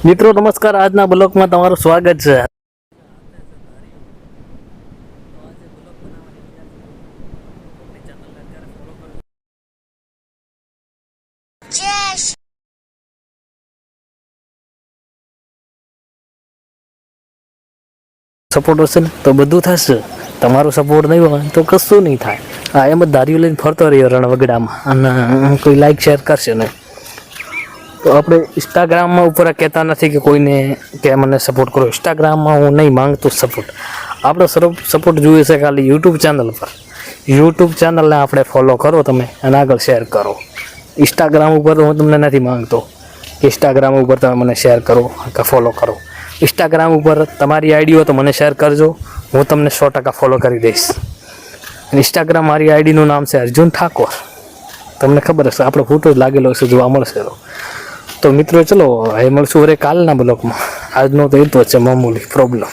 મિત્રો નમસ્કાર, આજના બ્લોગમાં તમારું સ્વાગત છે. સપોર્ટ હશે ને તો બધું થશે. તમારો સપોર્ટ નહીં હોય તો કશું નહીં થાય. હા, એમ જ ધારીઓ લઈને ફરતો રહ્યો રણવગડામાં અને કોઈ લાઈક શેર કરશે નહીં. તો આપણે ઇન્સ્ટાગ્રામમાં ઉપર કહેતા નથી કે કોઈને કે મને સપોર્ટ કરો. ઇન્સ્ટાગ્રામમાં હું નહીં માંગતો સપોર્ટ. આપણે સપોર્ટ જોઈએ છે ખાલી યુટ્યુબ ચેનલ પર. યુટ્યુબ ચેનલને આપણે ફોલો કરો તમે અને આગળ શેર કરો. ઇન્સ્ટાગ્રામ ઉપર હું તમને નથી માંગતો કે ઇન્સ્ટાગ્રામ ઉપર તમે મને શેર કરો કે ફોલો કરો. ઇન્સ્ટાગ્રામ ઉપર તમારી આઈડી હોય તો મને શેર કરજો, હું તમને 100% ફોલો કરી દઈશ. ઇન્સ્ટાગ્રામ મારી આઈડીનું નામ છે અર્જુન ઠાકોર. તમને ખબર હશે, આપણો ફોટો જ લાગેલો હશે, જોવા મળશે. તો મિત્રો ચલો હવે મળશું કાલના બ્લોગમાં. આજનો તો એ તો છે મામૂલી પ્રોબ્લેમ.